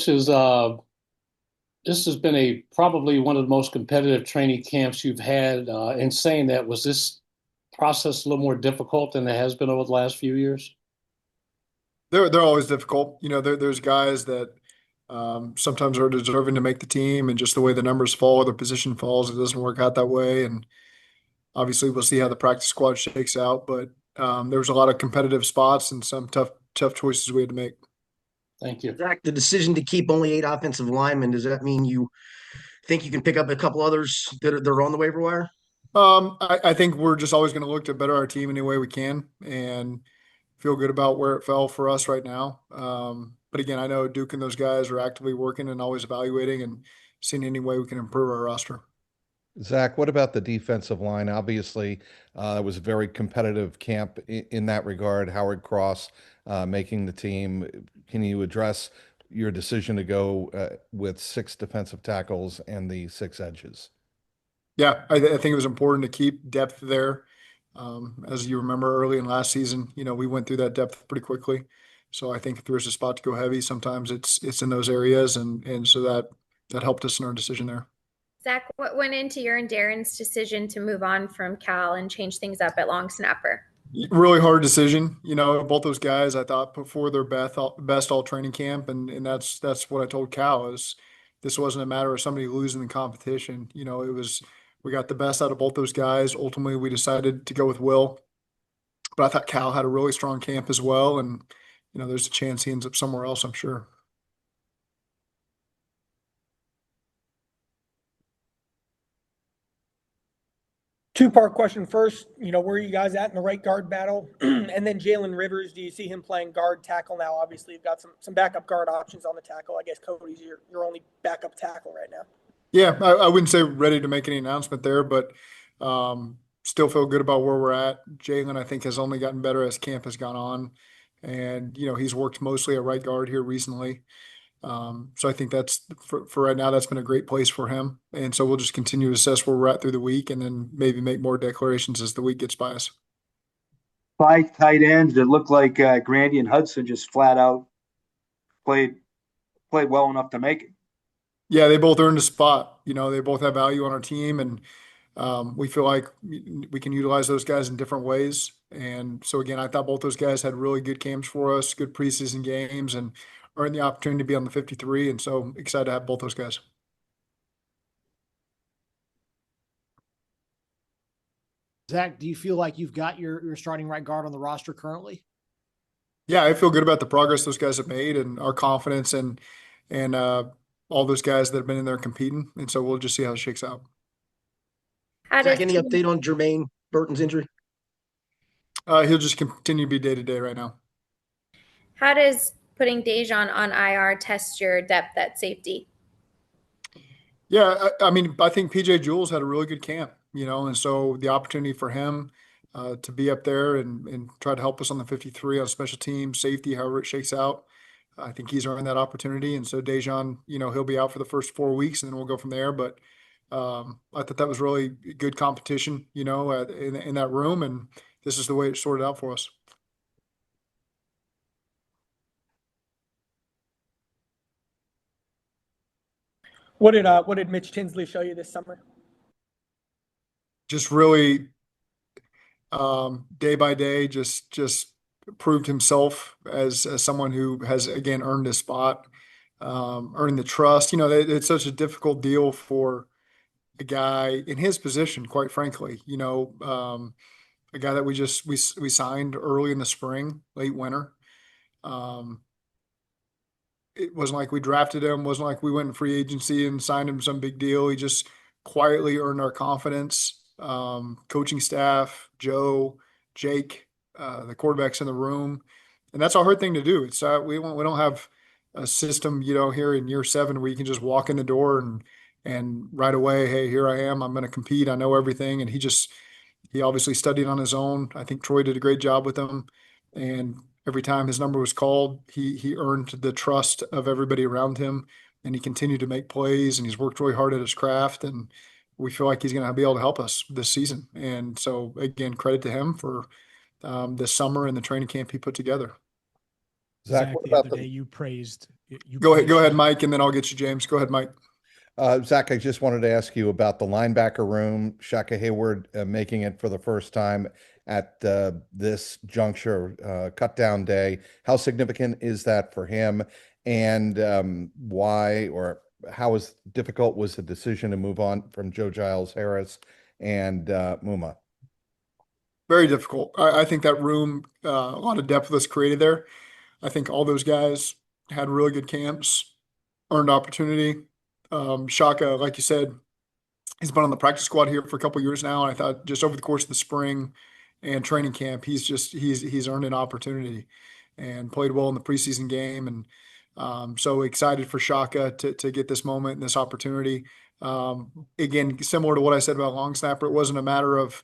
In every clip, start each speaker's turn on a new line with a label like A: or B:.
A: is this has been a probably one of the most competitive training camps you've had. In saying that, was this process a little more difficult than it has been over the last few years?
B: They're always difficult. There's guys that sometimes are deserving to make the team, and just the way the numbers fall, the position falls, it doesn't work out that way. And obviously, we'll see how the practice squad shakes out. But there was a lot of competitive spots and some tough choices we had to make.
A: Thank you.
C: Zach, the decision to keep only 8 offensive linemen, does that mean you think you can pick up a couple others that are on the waiver wire?
B: I think we're just always going to look to better our team any way we can, and feel good about where it fell for us right now. But again, I know Duke and those guys are actively working and always evaluating and seeing any way we can improve our roster.
D: Zach, what about the defensive line? Obviously, it was a very competitive camp in that regard. Howard Cross making the team. Can you address your decision to go with 6 defensive tackles and the 6 edges?
B: Yeah, I think it was important to keep depth there. As you remember early in last season, we went through that depth pretty quickly. So I think if there's a spot to go heavy, sometimes it's in those areas, and so that helped us in our decision there.
E: Zach, what went into your and Darren's decision to move on from Cal and change things up at long snapper?
B: Really hard decision. Both those guys I thought put forward their best all training camp, and that's what I told Cal is this wasn't a matter of somebody losing the competition. It was we got the best out of both those guys. Ultimately, we decided to go with Will, but I thought Cal had a really strong camp as well, and there's a chance he ends up somewhere else, I'm sure.
F: Two-part question. First, where are you guys at in the right guard battle? And then Jalen Rivers, do you see him playing guard tackle now? Obviously, you've got some backup guard options on the tackle. I guess Cody's your only backup tackle right now.
B: Yeah, I wouldn't say ready to make any announcement there, but still feel good about where we're at. Jalen, I think, has only gotten better as camp has gone on. And, he's worked mostly at right guard here recently. So I think that's for right now, that's been a great place for him. And so we'll just continue to assess where we're at through the week and then maybe make more declarations as the week gets by us.
G: 5 tight ends. It looked like Grandy and Hudson just flat out played well enough to make it.
B: Yeah, they both earned a spot. They both have value on our team, and we feel like we can utilize those guys in different ways. And so again, I thought both those guys had really good camps for us, good preseason games, and earned the opportunity to be on the 53. And so excited to have both those guys.
H: Zach, do you feel like you've got your starting right guard on the roster currently?
B: Yeah, I feel good about the progress those guys have made and our confidence and all those guys that have been in there competing. And so we'll just see how it shakes out.
C: Zach, any update on Jermaine Burton's injury?
B: He'll just continue to be day-to-day right now.
E: How does putting Dejan on IR test your depth at safety?
B: Yeah, I think PJ Jules had a really good camp, and so the opportunity for him to be up there and try to help us on the 53 on special teams, safety, however it shakes out, I think he's earned that opportunity. And so Dejan, he'll be out for the first 4 weeks, and then we'll go from there. But I thought that was really good competition, in that room, and this is the way it sorted out for us.
F: What did Mitch Tinsley show you this summer?
B: Just really day by day, just proved himself as someone who has again earned his spot, earned the trust. It's such a difficult deal for a guy in his position, quite frankly. A guy that we signed early in the spring, late winter. It wasn't like we drafted him, wasn't like we went in free agency and signed him some big deal. He just quietly earned our confidence. Coaching staff, Joe, Jake, the quarterbacks in the room. And that's a hard thing to do. It's we don't have a system, here in year 7 where you can just walk in the door and right away, hey, here I am. I'm going to compete. I know everything. And he obviously studied on his own. I think Troy did a great job with him. And every time his number was called, he earned the trust of everybody around him, and he continued to make plays, and he's worked really hard at his craft, and we feel like he's going to be able to help us this season. And so, again, credit to him for this summer and the training camp he put together.
H: Zach, the other day you praised
B: Go ahead, Mike, and then I'll get you, James. Go ahead, Mike.
D: Zach, I just wanted to ask you about the linebacker room. Shaka Heyward making it for the first time at this juncture, Cutdown day. How significant is that for him? And why or how difficult was the decision to move on from Joe Giles Harris and Muma?
B: Very difficult. I think that room, a lot of depth was created there. I think all those guys had really good camps, earned opportunity. Shaka, like you said, he's been on the practice squad here for a couple of years now, and I thought just over the course of the spring and training camp, he's earned an opportunity and played well in the preseason game, and so excited for Shaka to get this moment and this opportunity. Again, similar to what I said about long snapper, it wasn't a matter of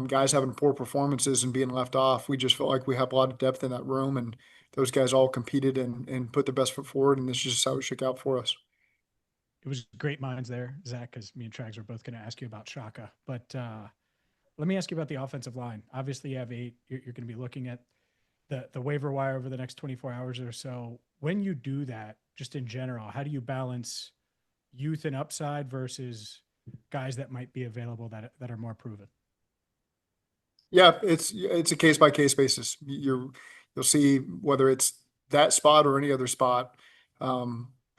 B: guys having poor performances and being left off. We just felt like we have a lot of depth in that room, and those guys all competed and put their best foot forward, and this is just how it shook out for us.
I: It was great minds there, Zach, because me and Trags were both going to ask you about Shaka. But let me ask you about the offensive line. Obviously, you have 8. You're going to be looking at the waiver wire over the next 24 hours or so. When you do that, just in general, how do you balance youth and upside versus guys that might be available that are more proven?
B: Yeah, it's a case by case basis. You'll see whether it's that spot or any other spot.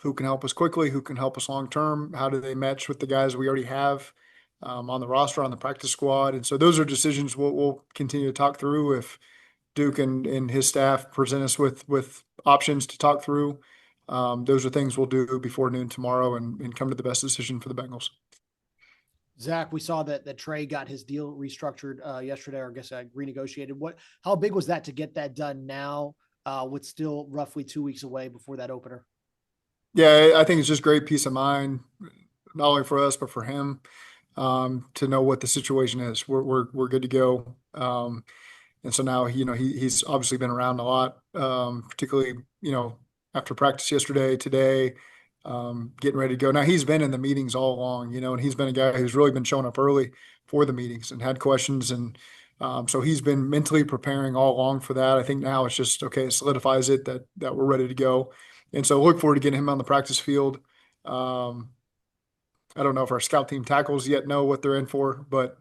B: Who can help us quickly? Who can help us long term? How do they match with the guys we already have on the roster, on the practice squad? And so those are decisions we'll continue to talk through. If Duke and his staff present us with options to talk through, those are things we'll do before noon tomorrow and come to the best decision for the Bengals.
H: Zach, we saw that Trey got his deal restructured yesterday, or I guess renegotiated. How big was that to get that done now, with still roughly 2 weeks away before that opener?
B: Yeah, I think it's just great peace of mind, not only for us but for him, to know what the situation is. We're good to go, and so now he's obviously been around a lot, particularly after practice yesterday, today, getting ready to go. Now he's been in the meetings all along, and he's been a guy who's really been showing up early for the meetings and had questions, and so he's been mentally preparing all along for that. I think now it's just okay, it solidifies it that we're ready to go. And so look forward to getting him on the practice field. I don't know if our scout team tackles yet know what they're in for, but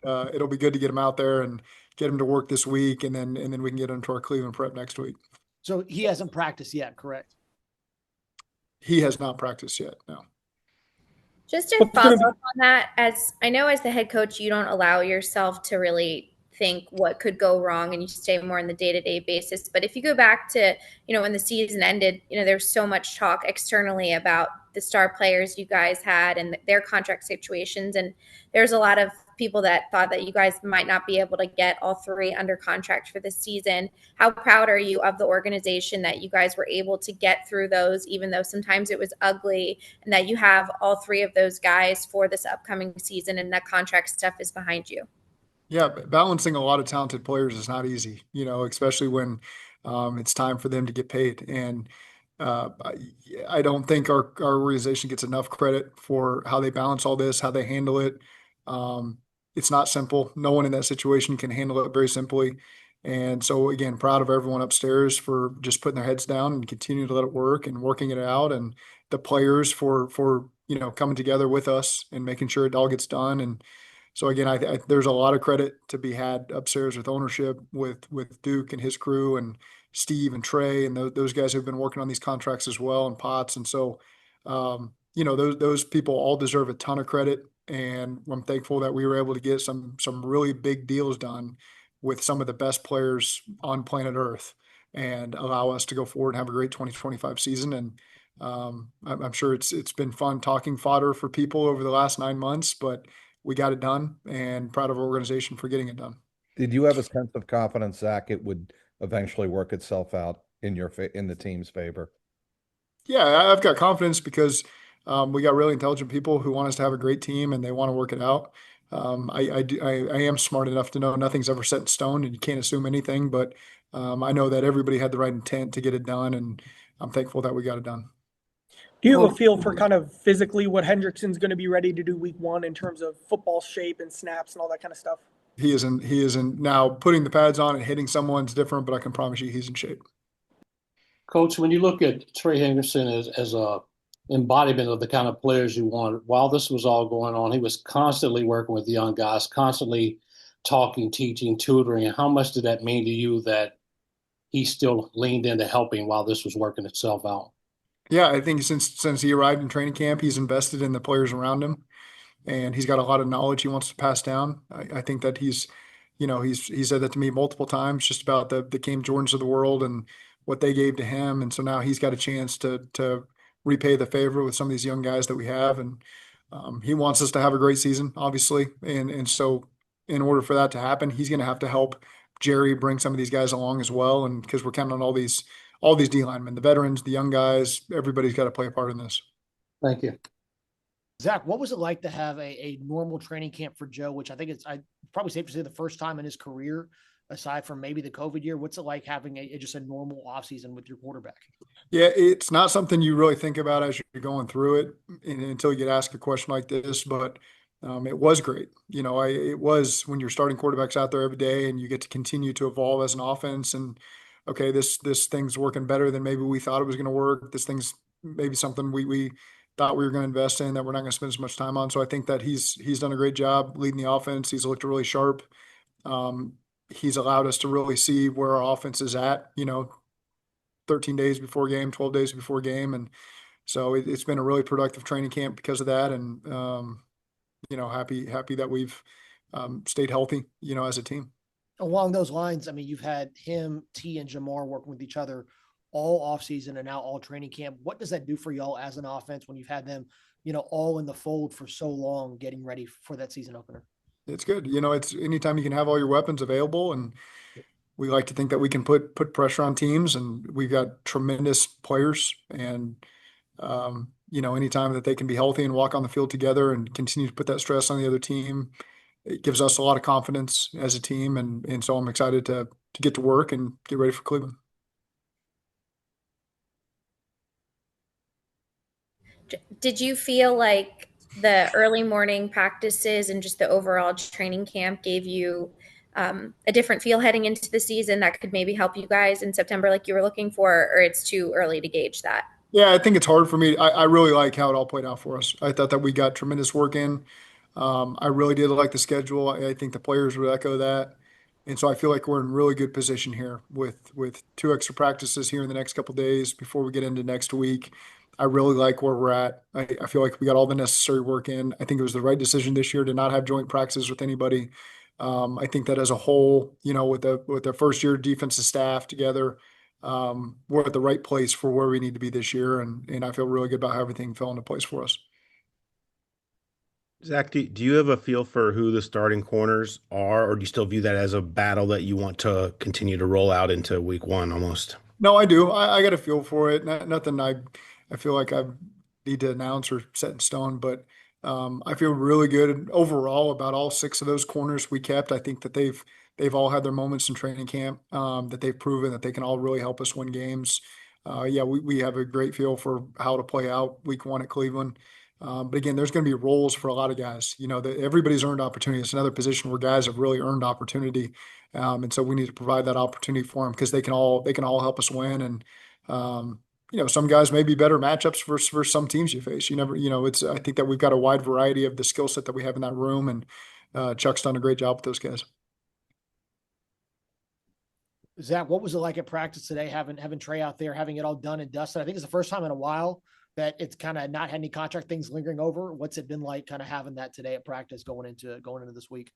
B: it'll be good to get him out there and get him to work this week, and then we can get him to our Cleveland prep next week.
H: So he hasn't practiced yet, correct?
B: He has not practiced yet, no.
E: Just to follow up on that, as I know as the head coach, you don't allow yourself to really think what could go wrong and you stay more on the day-to-day basis. But if you go back to, when the season ended, there's so much talk externally about the star players you guys had and their contract situations. And there's a lot of people that thought that you guys might not be able to get all 3 under contract for this season. How proud are you of the organization that you guys were able to get through those, even though sometimes it was ugly, and that you have all 3 of those guys for this upcoming season and that contract stuff is behind you?
B: Yeah, balancing a lot of talented players is not easy, especially when it's time for them to get paid. And I don't think our organization gets enough credit for how they balance all this, how they handle it. It's not simple. No one in that situation can handle it very simply. And so, again, proud of everyone upstairs for just putting their heads down and continuing to let it work and working it out, and the players for coming together with us and making sure it all gets done. And so again, there's a lot of credit to be had upstairs with ownership, with Duke and his crew, and Steve and Trey and those guys who've been working on these contracts as well, and Potts. And so, those people all deserve a ton of credit. And I'm thankful that we were able to get some really big deals done with some of the best players on planet Earth and allow us to go forward and have a great 2025 season. And I'm sure it's been fun talking fodder for people over the last 9 months, but we got it done, and proud of our organization for getting it done.
D: Did you have a sense of confidence, Zach, it would eventually work itself out in the team's favor?
B: Yeah, I've got confidence because we got really intelligent people who want us to have a great team and they want to work it out. I am smart enough to know nothing's ever set in stone and you can't assume anything, but I know that everybody had the right intent to get it done, and I'm thankful that we got it done.
F: Do you have a feel for kind of physically what Hendrickson's going to be ready to do week 1 in terms of football shape and snaps and all that kind of stuff?
B: He isn't now. Putting the pads on and hitting someone's different, but I can promise you he's in shape.
A: Coach, when you look at Trey Henderson as a embodiment of the kind of players you want, while this was all going on, he was constantly working with the young guys, constantly talking, teaching, tutoring. And how much did that mean to you that he still leaned into helping while this was working itself out?
B: Yeah, I think since he arrived in training camp, he's invested in the players around him, and he's got a lot of knowledge he wants to pass down. I think that he said that to me multiple times, just about the Cam Jordans of the world and what they gave to him, and so now he's got a chance to repay the favor with some of these young guys that we have, and he wants us to have a great season, obviously, and so in order for that to happen, he's going to have to help Jerry bring some of these guys along as well, and because we're counting on all these D linemen, the veterans, the young guys, everybody's got to play a part in this.
A: Thank you.
H: Zach, what was it like to have a normal training camp for Joe, which I think I probably safe to say the first time in his career, aside from maybe the COVID year? What's it like having just a normal offseason with your quarterback?
B: Yeah, it's not something you really think about as you're going through it until you get asked a question like this, but it was great. It was when you're starting quarterbacks out there every day and you get to continue to evolve as an offense and okay, this thing's working better than maybe we thought it was going to work. This thing's maybe something we thought we were going to invest in that we're not going to spend as much time on. So I think that he's done a great job leading the offense. He's looked really sharp. He's allowed us to really see where our offense is at, 13 days before game, 12 days before game. And so it's been a really productive training camp because of that. And, happy that we've stayed healthy, as a team.
H: Along those lines, I mean, you've had him, T, and Jamar working with each other all offseason and now all training camp. What does that do for y'all as an offense when you've had them, all in the fold for so long, getting ready for that season opener?
B: It's good. It's anytime you can have all your weapons available, and we like to think that we can put pressure on teams, and we've got tremendous players, and anytime that they can be healthy and walk on the field together and continue to put that stress on the other team, it gives us a lot of confidence as a team, and so I'm excited to get to work and get ready for Cleveland.
E: Did you feel like the early morning practices and just the overall training camp gave you a different feel heading into the season that could maybe help you guys in September like you were looking for, or it's too early to gauge that?
B: Yeah, I think it's hard for me. I really like how it all played out for us. I thought that we got tremendous work in. I really did like the schedule. I think the players would echo that. And so I feel like we're in really good position here with 2 extra practices here in the next couple of days before we get into next week. I really like where we're at. I feel like we got all the necessary work in. I think it was the right decision this year to not have joint practices with anybody. I think that as a whole, with the first year defensive staff together, we're at the right place for where we need to be this year. And I feel really good about how everything fell into place for us.
J: Zach, do you have a feel for who the starting corners are, or do you still view that as a battle that you want to continue to roll out into week 1 almost?
B: No, I do. I got a feel for it. Nothing I feel like I need to announce or set in stone, but I feel really good overall about all 6 of those corners we kept. I think that they've all had their moments in training camp, that they've proven that they can all really help us win games. We have a great feel for how to play out week 1 at Cleveland. But again, there's going to be roles for a lot of guys. Everybody's earned opportunity. It's another position where guys have really earned opportunity, and so we need to provide that opportunity for them because they can all help us win. And some guys may be better matchups for some teams you face. You never, I think that we've got a wide variety of the skill set that we have in that room, and Chuck's done a great job with those guys.
H: Zach, what was it like at practice today, having Trey out there, having it all done and dusted? I think it's the first time in a while that it's kind of not had any contract things lingering over. What's it been like kind of having that today at practice going into this week?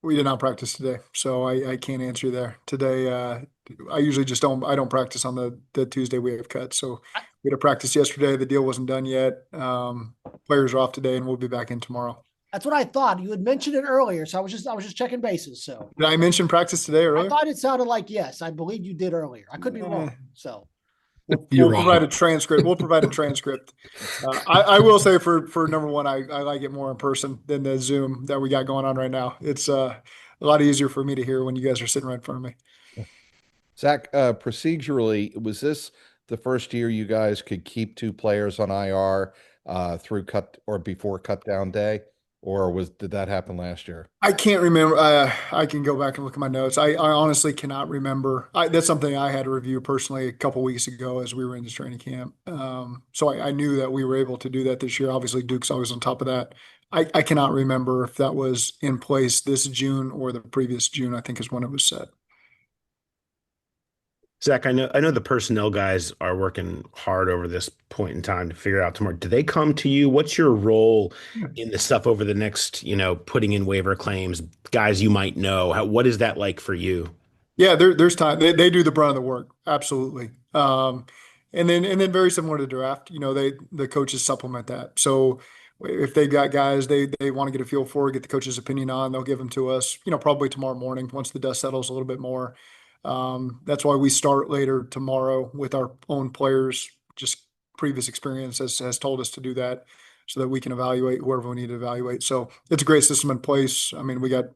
B: We did not practice today, so I can't answer you there. Today, I usually just don't practice on the Tuesday we have cut. So we had a practice yesterday. The deal wasn't done yet. Players are off today, and we'll be back in tomorrow.
H: That's what I thought. You had mentioned it earlier, so I was just checking bases. So
B: did I mention practice today earlier?
H: I thought it sounded like yes. I believe you did earlier. I could be wrong. So
B: we'll provide a transcript. We'll provide a transcript. I will say for number one, I like it more in person than the Zoom that we got going on right now. It's a lot easier for me to hear when you guys are sitting right in front of me.
D: Zach, procedurally, was this the first year you guys could keep 2 players on IR through before cutdown day? or did that happen last year?
B: I can't remember. I can go back and look at my notes. I honestly cannot remember. That's something I had to review personally a couple weeks ago as we were in this training camp. So I knew that we were able to do that this year. Obviously, Duke's always on top of that. I cannot remember if that was in place this June or the previous June, I think is when it was set.
J: Zach, I know the personnel guys are working hard over this point in time to figure out tomorrow. Do they come to you? What's your role in the stuff over the next, putting in waiver claims, guys you might know? What is that like for you?
B: Yeah, there's time. They do the brunt of the work. Absolutely. And then very similar to draft, the coaches supplement that. So if they've got guys they want to get a feel for, get the coach's opinion on, they'll give them to us, probably tomorrow morning once the dust settles a little bit more. That's why we start later tomorrow with our own players. Just previous experience has told us to do that so that we can evaluate whoever we need to evaluate. So it's a great system in place. I mean, we got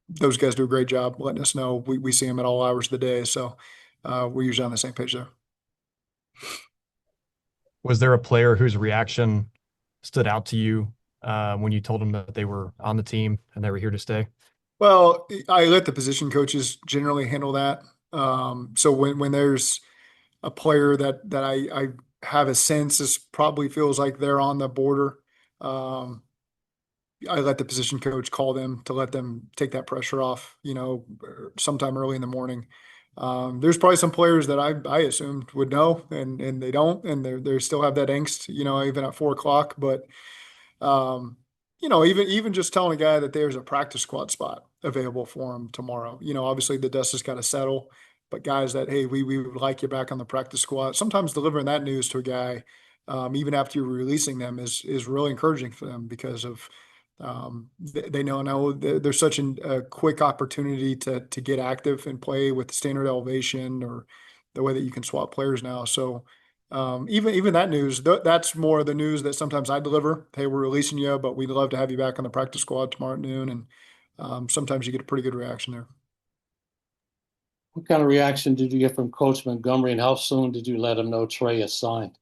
B: those guys do a great job letting us know. We see them at all hours of the day. So we're usually on the same page there.
K: Was there a player whose reaction stood out to you when you told them that they were on the team and they were here to stay?
B: Well, I let the position coaches generally handle that. So when there's a player that I have a sense is probably feels like they're on the border, I let the position coach call them to let them take that pressure off, sometime early in the morning. There's probably some players that I assumed would know and they don't, and they still have that angst, even at 4 o'clock. But even just telling a guy that there's a practice squad spot available for him tomorrow, obviously the dust has got to settle, but guys that, hey, we would like you back on the practice squad. Sometimes delivering that news to a guy, even after you're releasing them is really encouraging for them because of, they know now there's such a quick opportunity to get active and play with standard elevation or the way that you can swap players now. So even that news, that's more the news that sometimes I deliver. Hey, we're releasing you, but we'd love to have you back on the practice squad tomorrow at noon. And sometimes you get a pretty good reaction there.
A: What kind of reaction did you get from Coach Montgomery, and how soon did you let him know Trey is signed?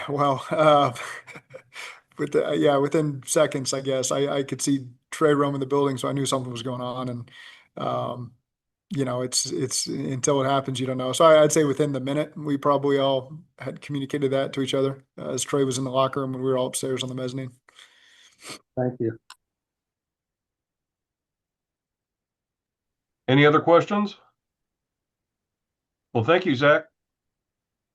B: Well, within seconds, I guess I could see Trey roaming the building, so I knew something was going on. And it's until it happens, you don't know. So I'd say within the minute, we probably all had communicated that to each other as Trey was in the locker room when we were all upstairs on the mezzanine.
A: Thank you.
L: Any other questions? Well, thank you, Zach.